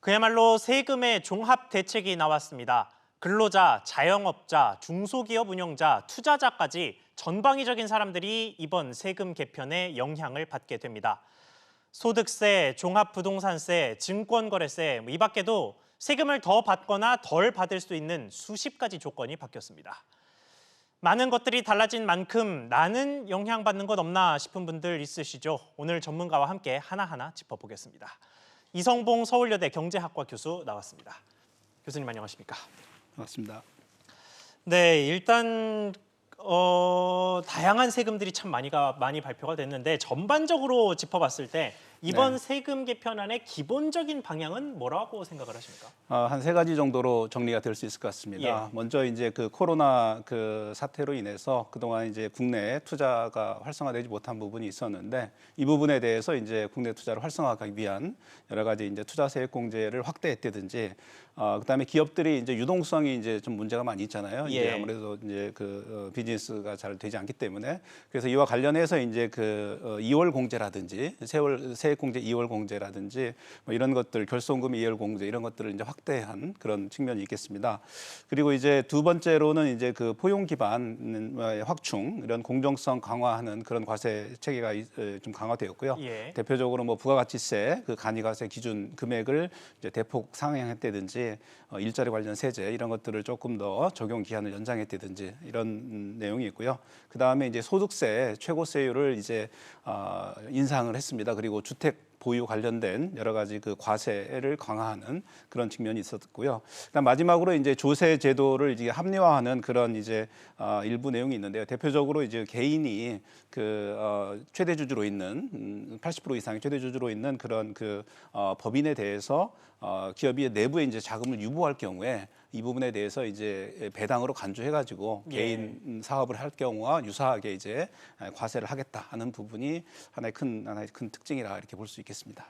그야말로 세금의 종합 대책이 나왔습니다. 근로자, 자영업자, 중소기업 운영자, 투자자까지 전방위적인 사람들이 이번 세금 개편의 영향을 받게 됩니다. 소득세, 종합부동산세, 증권거래세, 이 밖에도 세금을 더 받거나 덜 받을 수 있는 수십 가지 조건이 바뀌었습니다. 많은 것들이 달라진 만큼 나는 영향받는 것 없나 싶은 분들 있으시죠? 오늘 전문가와 함께 하나하나 짚어보겠습니다. 이성봉 서울여대 경제학과 교수 나왔습니다. 교수님 안녕하십니까? 맞습니다. 네, 일단 다양한 세금들이 참 많이 발표가 됐는데 전반적으로 짚어봤을 때 이번 세금 개편안의 기본적인 방향은 뭐라고 생각을 하십니까? 한 세 가지 정도로 정리가 될 수 있을 것 같습니다. 먼저 이제 그 코로나 사태로 인해서 그동안 이제 국내 투자가 활성화되지 못한 부분이 있었는데 이 부분에 대해서 이제 국내 투자를 활성화하기 위한 여러 가지 이제 투자 세액 공제를 확대했다든지 그다음에 기업들이 이제 유동성이 이제 좀 문제가 많이 있잖아요. 이제 아무래도 이제 비즈니스가 잘 되지 않기 때문에 그래서 이와 관련해서 이제 2월 공제라든지 세액 공제 2월 공제라든지 뭐 이런 것들 결손금 2월 공제 이런 것들을 이제 확대한 그런 측면이 있겠습니다. 그리고 이제 두 번째로는 이제 포용 기반 확충 이런 공정성 강화하는 그런 과세 체계가 좀 강화되었고요. 대표적으로 뭐 부가가치세 간이가세 기준 금액을 이제 대폭 상향했다든지 일자리 관련 세제 이런 것들을 조금 더 적용 기한을 연장했다든지 이런 내용이 있고요. 그 다음에 이제 소득세 최고세율을 이제 인상을 했습니다. 그리고 주택 보유 관련된 여러 가지 과세를 강화하는 그런 측면이 있었고요. 그다음 마지막으로 이제 조세 제도를 이제 합리화하는 그런 이제 일부 내용이 있는데요. 대표적으로 이제 개인이 최대 주주로 있는 80% 이상의 최대 주주로 있는 그런 법인에 대해서 기업이 내부에 이제 자금을 유보할 경우에 이 부분에 대해서 이제 배당으로 간주해가지고 개인 사업을 할 경우와 유사하게 이제 과세를 하겠다 하는 부분이 하나의 큰 특징이라 이렇게 볼 수 있겠습니다.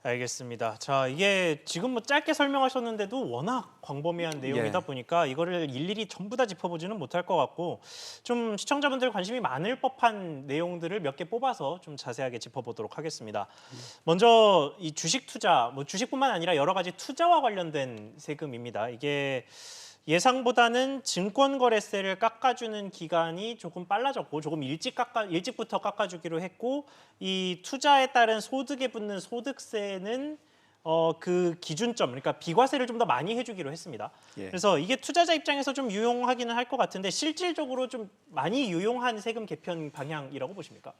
알겠습니다. 자, 이게 지금 뭐 짧게 설명하셨는데도 워낙 광범위한 내용이다 보니까 이거를 일일이 전부 다 짚어보지는 못할 것 같고 좀 시청자분들 관심이 많을 법한 내용들을 몇 개 뽑아서 좀 자세하게 짚어보도록 하겠습니다. 먼저 이 주식 투자, 뭐 주식뿐만 아니라 여러 가지 투자와 관련된 세금입니다. 이게 예상보다는 증권거래세를 깎아주는 기간이 조금 빨라졌고 조금 일찍부터 깎아주기로 했고 이 투자에 따른 소득에 붙는 소득세는 그 기준점, 그러니까 비과세를 좀 더 많이 해주기로 했습니다. 그래서 이게 투자자 입장에서 좀 유용하기는 할 것 같은데 실질적으로 좀 많이 유용한 세금 개편 방향이라고 보십니까?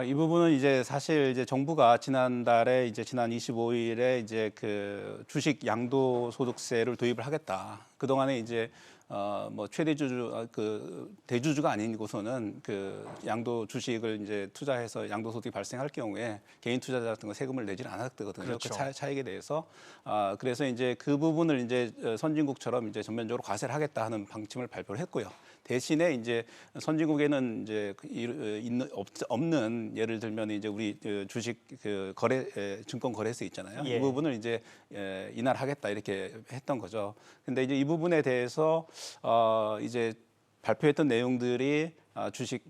이 부분은 이제 사실 이제 정부가 지난 25일에 이제 주식 양도소득세를 도입을 하겠다. 그동안에 이제 뭐 최대 주주 대주주가 아니고서는 양도 주식을 이제 투자해서 양도소득이 발생할 경우에 개인 투자자 같은 거 세금을 내지는 않았거든요. 그렇죠. 그 차익에 대해서 그래서 이제 그 부분을 이제 선진국처럼 이제 전면적으로 과세를 하겠다 하는 방침을 발표를 했고요. 대신에 이제 선진국에는 이제 없는 예를 들면 이제 우리 주식 증권 거래세 있잖아요. 이 부분을 이제 인하하겠다 이렇게 했던 거죠. 근데 이제 이 부분에 대해서 이제 발표했던 내용들이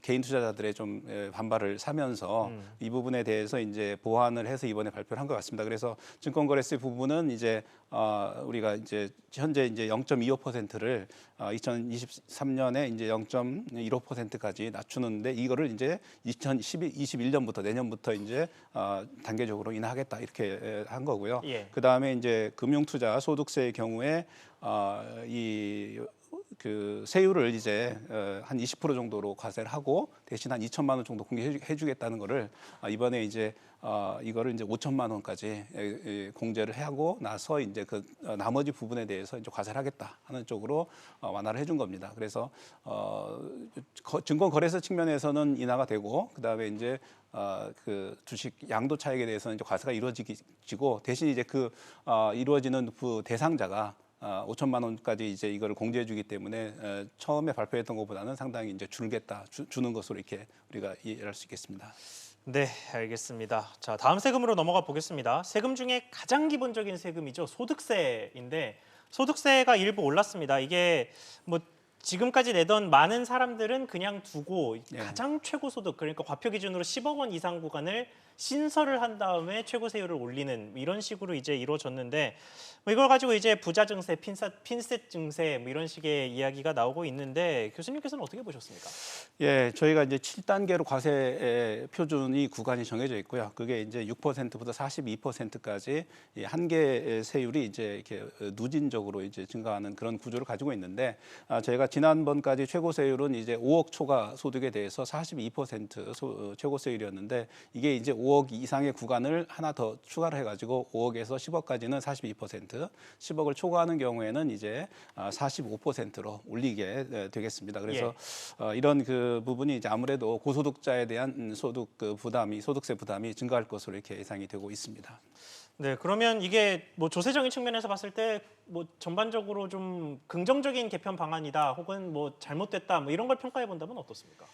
개인 투자자들의 좀 반발을 사면서 이 부분에 대해서 이제 보완을 해서 이번에 발표를 한 것 같습니다. 그래서 증권거래세 부분은 이제 우리가 이제 현재 이제 0.25%를 2023년에 이제 0.15%까지 낮추는데 이거를 이제 2021년부터 내년부터 이제 단계적으로 인하하겠다 이렇게 한 거고요. 그 다음에 이제 금융투자 소득세의 경우에 세율을 이제 한 20% 정도로 과세를 하고 대신 한 2천만 원 정도 공개해주겠다는 거를 이번에 이제 이거를 이제 5천만 원까지 공제를 하고 나서 이제 나머지 부분에 대해서 이제 과세를 하겠다 하는 쪽으로 완화를 해준 겁니다. 그래서 증권거래세 측면에서는 인하가 되고 그다음에 이제 주식 양도 차익에 대해서는 이제 과세가 이루어지고 대신 이제 이루어지는 대상자가 5천만 원까지 이제 이거를 공제해주기 때문에 처음에 발표했던 것보다는 상당히 이제 주는 것으로 이렇게 우리가 이해할 수 있겠습니다. 네, 알겠습니다. 자, 다음 세금으로 넘어가 보겠습니다. 세금 중에 가장 기본적인 세금이죠. 소득세인데 소득세가 일부 올랐습니다. 이게 뭐 지금까지 내던 많은 사람들은 그냥 두고 가장 최고 소득, 그러니까 과표 기준으로 10억 원 이상 구간을 신설을 한 다음에 최고 세율을 올리는 이런 식으로 이제 이루어졌는데 뭐 이걸 가지고 이제 부자 증세, 핀셋 증세 뭐 이런 식의 이야기가 나오고 있는데 교수님께서는 어떻게 보셨습니까? 예, 저희가 이제 7단계로 과세 표준이 구간이 정해져 있고요. 그게 이제 6%부터 42%까지 한 개 세율이 이제 이렇게 누진적으로 이제 증가하는 그런 구조를 가지고 있는데 저희가 지난번까지 최고 세율은 이제 5억 초과 소득에 대해서 42% 최고 세율이었는데 이게 이제 5억 이상의 구간을 하나 더 추가를 해가지고 5억에서 10억까지는 42%, 10억을 초과하는 경우에는 이제 45%로 올리게 되겠습니다. 그래서 이런 그 부분이 이제 아무래도 고소득자에 대한 소득 그 부담이 소득세 부담이 증가할 것으로 이렇게 예상이 되고 있습니다. 네, 그러면 이게 뭐 조세적인 측면에서 봤을 때 뭐 전반적으로 좀 긍정적인 개편 방안이다, 혹은 뭐 잘못됐다, 뭐 이런 걸 평가해 본다면 어떻습니까?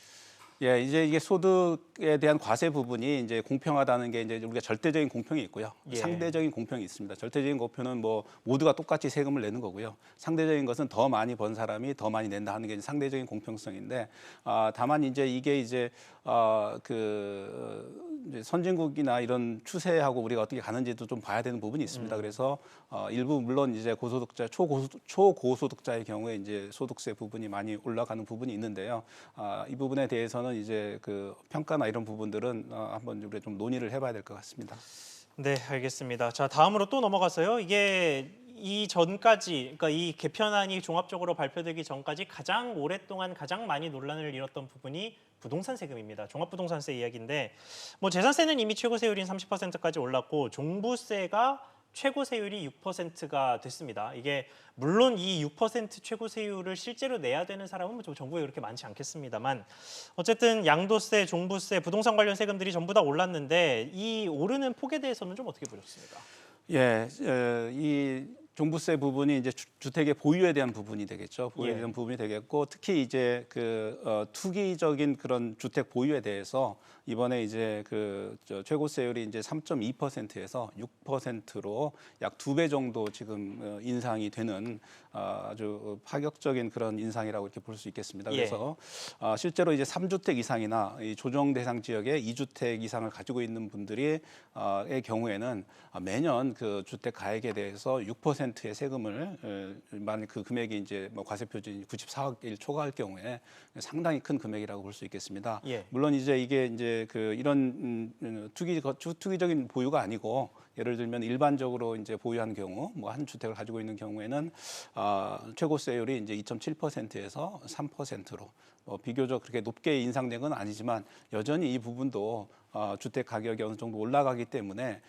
예, 이제 이게 소득에 대한 과세 부분이 이제 공평하다는 게 이제 우리가 절대적인 공평이 있고요. 예. 상대적인 공평이 있습니다. 절대적인 공평은 뭐 모두가 똑같이 세금을 내는 거고요. 상대적인 것은 더 많이 번 사람이 더 많이 낸다 하는 게 이제 상대적인 공평성인데, 다만 이제 이게 이제 이제 선진국이나 이런 추세하고 우리가 어떻게 가는지도 좀 봐야 되는 부분이 있습니다. 그래서 일부 물론 이제 고소득자, 초고소득자의 경우에 이제 소득세 부분이 많이 올라가는 부분이 있는데요. 이 부분에 대해서는 이제 그 평가나 이런 부분들은 한번 우리가 좀 논의를 해봐야 될 것 같습니다. 네, 알겠습니다. 자, 다음으로 또 넘어가서요. 이게 이전까지, 그러니까 이 개편안이 종합적으로 발표되기 전까지 가장 오랫동안 가장 많이 논란을 일었던 부분이 부동산 세금입니다. 종합부동산세 이야기인데, 뭐 재산세는 이미 최고 세율인 30%까지 올랐고 종부세가 최고 세율이 6%가 됐습니다. 이게 물론 이 6% 최고 세율을 실제로 내야 되는 사람은 뭐 정부에 그렇게 많지 않겠습니다만, 어쨌든 양도세, 종부세, 부동산 관련 세금들이 전부 다 올랐는데 이 오르는 폭에 대해서는 좀 어떻게 보셨습니까? 예, 이 종부세 부분이 이제 주택의 보유에 대한 부분이 되겠죠. 보유에 예. 대한 부분이 되겠고, 특히 이제 그 투기적인 그런 주택 보유에 대해서 이번에 이제 최고세율이 이제 3.2%에서 6%로 약 2배 정도 지금 인상이 되는 아주 파격적인 그런 인상이라고 이렇게 볼 수 있겠습니다. 예. 그래서 실제로 이제 3주택 이상이나 이 조정 대상 지역에 2주택 이상을 가지고 있는 분들이 의 경우에는 매년 그 주택 가액에 대해서 6%의 세금을 만약 그 금액이 이제 뭐 과세 표준이 94억일 초과할 경우에 상당히 큰 금액이라고 볼 수 있겠습니다. 예. 물론 이제 이게 이제 그 이런 투기적인 보유가 아니고, 예를 들면 일반적으로 이제 보유한 경우 뭐 한 주택을 가지고 있는 경우에는 최고세율이 이제 2.7%에서 3%로 비교적 그렇게 높게 인상된 건 아니지만 여전히 이 부분도 주택 가격이 어느 정도 올라가기 때문에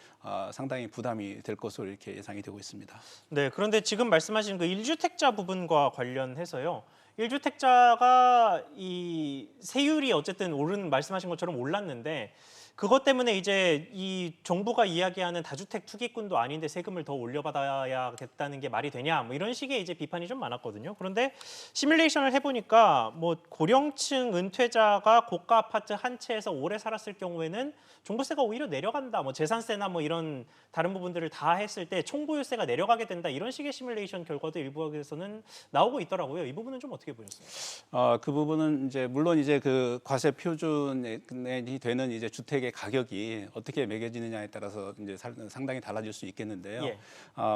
상당히 부담이 될 것으로 이렇게 예상이 되고 있습니다. 네, 그런데 지금 말씀하신 그 1주택자 부분과 관련해서요. 1주택자가 이 세율이 어쨌든 말씀하신 것처럼 올랐는데, 그것 때문에 이제 이 정부가 이야기하는 다주택 투기꾼도 아닌데 세금을 더 올려받아야겠다는 게 말이 되냐, 뭐 이런 식의 이제 비판이 좀 많았거든요. 그런데 시뮬레이션을 해보니까 뭐 고령층 은퇴자가 고가 아파트 한 채에서 오래 살았을 경우에는 종부세가 오히려 내려간다, 뭐 재산세나 뭐 이런 다른 부분들을 다 했을 때 총보유세가 내려가게 된다, 이런 식의 시뮬레이션 결과도 일부에서는 나오고 있더라고요. 이 부분은 좀 어떻게 보셨습니까? 그 부분은 이제 물론 이제 그 과세 표준이 되는 이제 주택의 가격이 어떻게 매겨지느냐에 따라서 이제 상당히 달라질 수 있겠는데요. 예.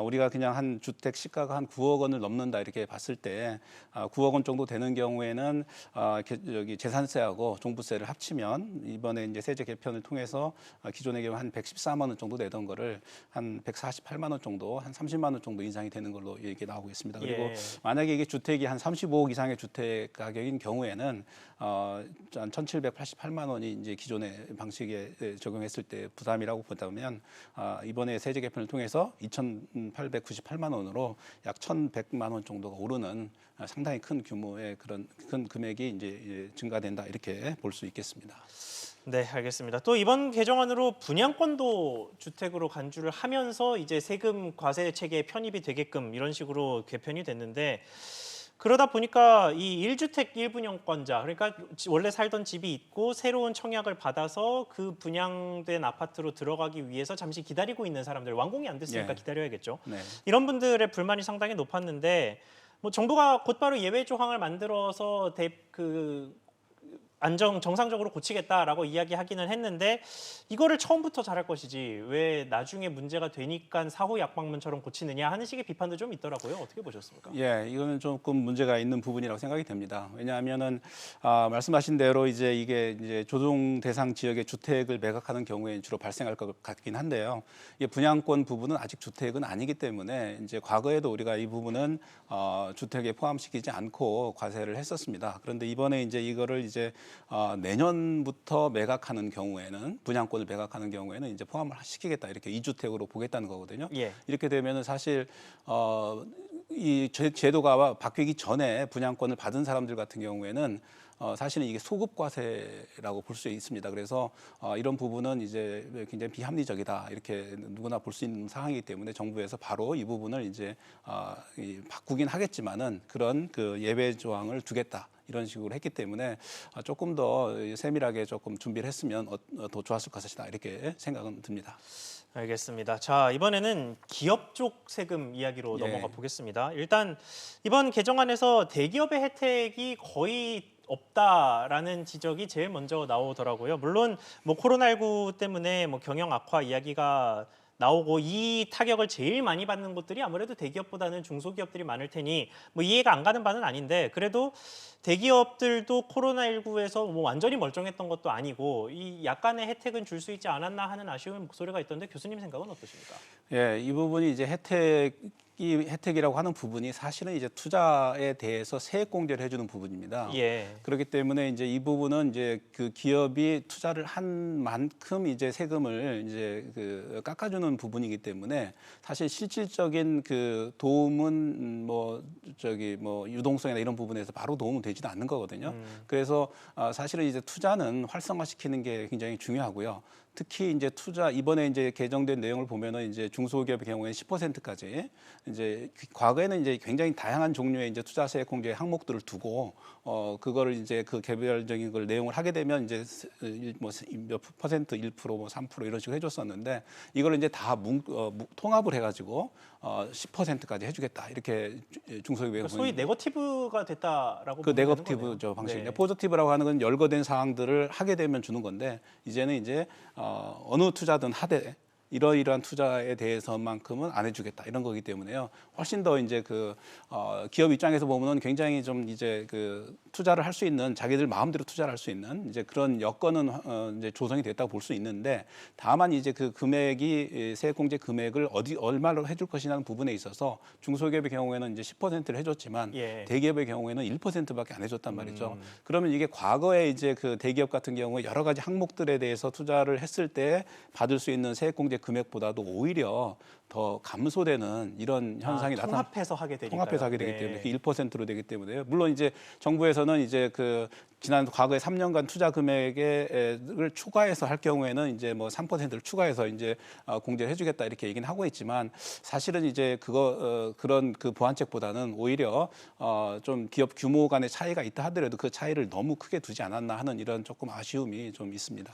우리가 그냥 한 주택 시가가 한 9억 원을 넘는다 이렇게 봤을 때 9억 원 정도 되는 경우에는 여기 재산세하고 종부세를 합치면 이번에 이제 세제 개편을 통해서 기존에 한 114만 원 정도 내던 거를 한 148만 원 정도, 한 30만 원 정도 인상이 되는 걸로 얘기 나오고 있습니다. 그리고 예. 만약에 이게 주택이 한 35억 이상의 주택 가격인 경우에는 한 1,788만 원이 이제 기존의 방식에 적용했을 때 부담이라고 보다면 이번에 세제 개편을 통해서 2,898만 원으로 약 1,100만 원 정도가 오르는 상당히 큰 규모의 그런 큰 금액이 이제 증가된다 이렇게 볼 수 있겠습니다. 네, 알겠습니다. 또 이번 개정안으로 분양권도 주택으로 간주를 하면서 이제 세금 과세 체계에 편입이 되게끔 이런 식으로 개편이 됐는데, 그러다 보니까 이 1주택 1분양권자, 그러니까 원래 살던 집이 있고 새로운 청약을 받아서 그 분양된 아파트로 들어가기 위해서 잠시 기다리고 있는 사람들, 완공이 안 됐으니까 예. 기다려야겠죠. 네. 이런 분들의 불만이 상당히 높았는데, 뭐 정부가 곧바로 예외 조항을 만들어서 정상적으로 고치겠다라고 이야기하기는 했는데 이거를 처음부터 잘할 것이지 왜 나중에 문제가 되니까 사후 약방문처럼 고치느냐 하는 식의 비판도 좀 있더라고요. 어떻게 보셨습니까? 예, 이거는 조금 문제가 있는 부분이라고 생각이 됩니다. 왜냐하면은 말씀하신 대로 이제 이게 이제 조정 대상 지역의 주택을 매각하는 경우에 주로 발생할 것 같긴 한데요. 이게 분양권 부분은 아직 주택은 아니기 때문에 이제 과거에도 우리가 이 부분은 주택에 포함시키지 않고 과세를 했었습니다. 그런데 이번에 이제 이거를 이제 내년부터 매각하는 경우에는 분양권을 매각하는 경우에는 이제 포함을 시키겠다 이렇게 이주택으로 보겠다는 거거든요. 예. 이렇게 되면은 사실 이 제도가 바뀌기 전에 분양권을 받은 사람들 같은 경우에는 사실은 이게 소급 과세라고 볼 수 있습니다. 그래서 이런 부분은 이제 굉장히 비합리적이다 이렇게 누구나 볼 수 있는 상황이기 때문에 정부에서 바로 이 부분을 이제 바꾸긴 하겠지만은 그런 그 예외 조항을 두겠다. 이런 식으로 했기 때문에 조금 더 세밀하게 조금 준비를 했으면 더 좋았을 것이다 이렇게 생각은 듭니다. 알겠습니다. 자, 이번에는 기업 쪽 세금 이야기로 예. 넘어가 보겠습니다. 일단 이번 개정안에서 대기업의 혜택이 거의 없다라는 지적이 제일 먼저 나오더라고요. 물론 뭐 코로나19 때문에 뭐 경영 악화 이야기가 나오고 이 타격을 제일 많이 받는 곳들이 아무래도 대기업보다는 중소기업들이 많을 테니 뭐 이해가 안 가는 바는 아닌데 그래도 대기업들도 코로나19에서 뭐 완전히 멀쩡했던 것도 아니고 이 약간의 혜택은 줄 수 있지 않았나 하는 아쉬운 목소리가 있던데 교수님 생각은 어떠십니까? 예, 이 부분이 이제 혜택이라고 하는 부분이 사실은 이제 투자에 대해서 세액 공제를 해주는 부분입니다. 예. 그렇기 때문에 이제 이 부분은 이제 그 기업이 투자를 한 만큼 이제 세금을 이제 그 깎아주는 부분이기 때문에 사실 실질적인 그 도움은 뭐 유동성이나 이런 부분에서 바로 도움은 되지도 않는 거거든요. 그래서 사실은 이제 투자는 활성화시키는 게 굉장히 중요하고요. 특히 이제 이번에 이제 개정된 내용을 보면은 이제 중소기업의 경우에는 10%까지 이제 과거에는 이제 굉장히 다양한 종류의 이제 투자세 공제 항목들을 두고 그거를 이제 그 개별적인 걸 내용을 하게 되면 이제 몇 퍼센트 1%, 뭐 3% 이런 식으로 해줬었는데 이걸 이제 다 통합을 해가지고 10%까지 해주겠다 이렇게 중소기업에 그러니까 소위 네거티브가 됐다라고 그 보면 되는 네거티브죠 거네요. 방식이죠. 네. 포지티브라고 하는 건 열거된 사항들을 하게 되면 주는 건데 이제는 이제 어느 투자든 하되 이러이러한 투자에 대해서만큼은 안 해주겠다 이런 거기 때문에요. 훨씬 더 이제 그 기업 입장에서 보면은 굉장히 좀 이제 그 투자를 할 수 있는 자기들 마음대로 투자를 할 수 있는 이제 그런 여건은 이제 조성이 됐다고 볼 수 있는데 다만 이제 그 금액이 세액공제 금액을 얼마로 해줄 것이냐는 부분에 있어서 중소기업의 경우에는 이제 10%를 해줬지만 예. 대기업의 경우에는 1%밖에 안 해줬단 말이죠. 그러면 이게 과거에 이제 그 대기업 같은 경우에 여러 가지 항목들에 대해서 투자를 했을 때 받을 수 있는 세액공제 금액보다도 오히려 더 감소되는 이런 현상이 통합해서 하게 되니까 통합해서 하게 되기 때문에 1%로 되기 때문에요. 물론 이제 정부에서는 이제 그 지난 과거에 3년간 투자 금액을 추가해서 할 경우에는 이제 뭐 3%를 추가해서 이제 공제를 해주겠다 이렇게 얘기는 하고 있지만 사실은 이제 그런 그 보완책보다는 오히려 좀 기업 규모 간의 차이가 있다 하더라도 그 차이를 너무 크게 두지 않았나 하는 이런 조금 아쉬움이 좀 있습니다.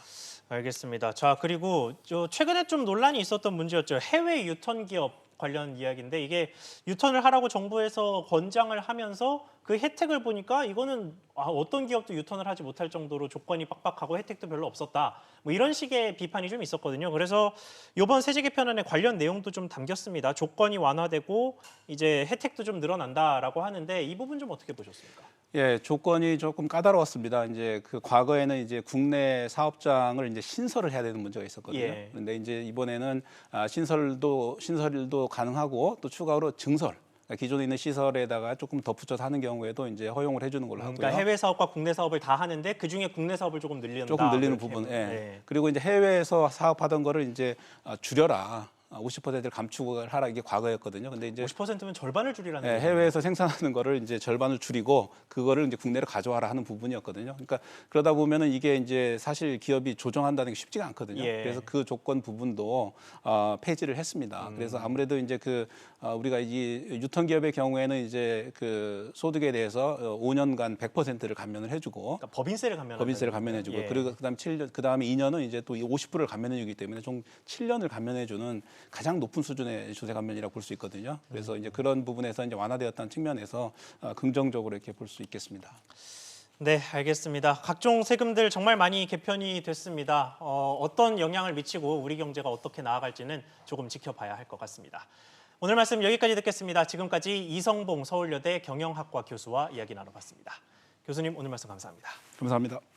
알겠습니다. 자, 그리고 최근에 좀 논란이 있었던 문제였죠. 해외 유턴 기업 관련 이야기인데 이게 유턴을 하라고 정부에서 권장을 하면서 그 혜택을 보니까 이거는 어떤 기업도 유턴을 하지 못할 정도로 조건이 빡빡하고 혜택도 별로 없었다. 뭐 이런 식의 비판이 좀 있었거든요. 그래서 이번 세제 개편안에 관련 내용도 좀 담겼습니다. 조건이 완화되고 이제 혜택도 좀 늘어난다라고 하는데 이 부분 좀 어떻게 보셨습니까? 예, 조건이 조금 까다로웠습니다. 이제 그 과거에는 이제 국내 사업장을 이제 신설을 해야 되는 문제가 있었거든요. 예. 그런데 이제 이번에는 신설도 가능하고 또 추가로 증설. 그러니까 기존에 있는 시설에다가 조금 덧붙여서 하는 경우에도 이제 허용을 해주는 걸로 하고요. 그러니까 해외 사업과 국내 사업을 다 하는데 그 중에 국내 사업을 조금 늘린다. 조금 늘리는 이렇게 부분. 해서. 예. 네. 그리고 이제 해외에서 사업하던 거를 이제 줄여라. 50%를 감축을 하라 이게 과거였거든요. 근데 이제 50%면 절반을 줄이라는 예, 거죠. 해외에서 생산하는 거를 이제 절반을 줄이고 그거를 이제 국내로 가져와라 하는 부분이었거든요. 그러니까 그러다 보면은 이게 이제 사실 기업이 조정한다는 게 쉽지가 않거든요. 예. 그래서 그 조건 부분도 폐지를 했습니다. 그래서 아무래도 이제 우리가 이 유통 기업의 경우에는 이제 그 소득에 대해서 5년간 100%를 감면을 해주고 그러니까 법인세를 감면해주고 예. 그리고 그다음 7년 그다음에 2년은 이제 또 50%를 감면해주기 때문에 총 7년을 감면해주는 가장 높은 수준의 조세 감면이라고 볼 수 있거든요. 그래서 이제 그런 부분에서 이제 완화되었다는 측면에서 긍정적으로 이렇게 볼 수 있겠습니다. 네, 알겠습니다. 각종 세금들 정말 많이 개편이 됐습니다. 어떤 영향을 미치고 우리 경제가 어떻게 나아갈지는 조금 지켜봐야 할 것 같습니다. 오늘 말씀 여기까지 듣겠습니다. 지금까지 이성봉 서울여대 경영학과 교수와 이야기 나눠봤습니다. 교수님, 오늘 말씀 감사합니다. 감사합니다.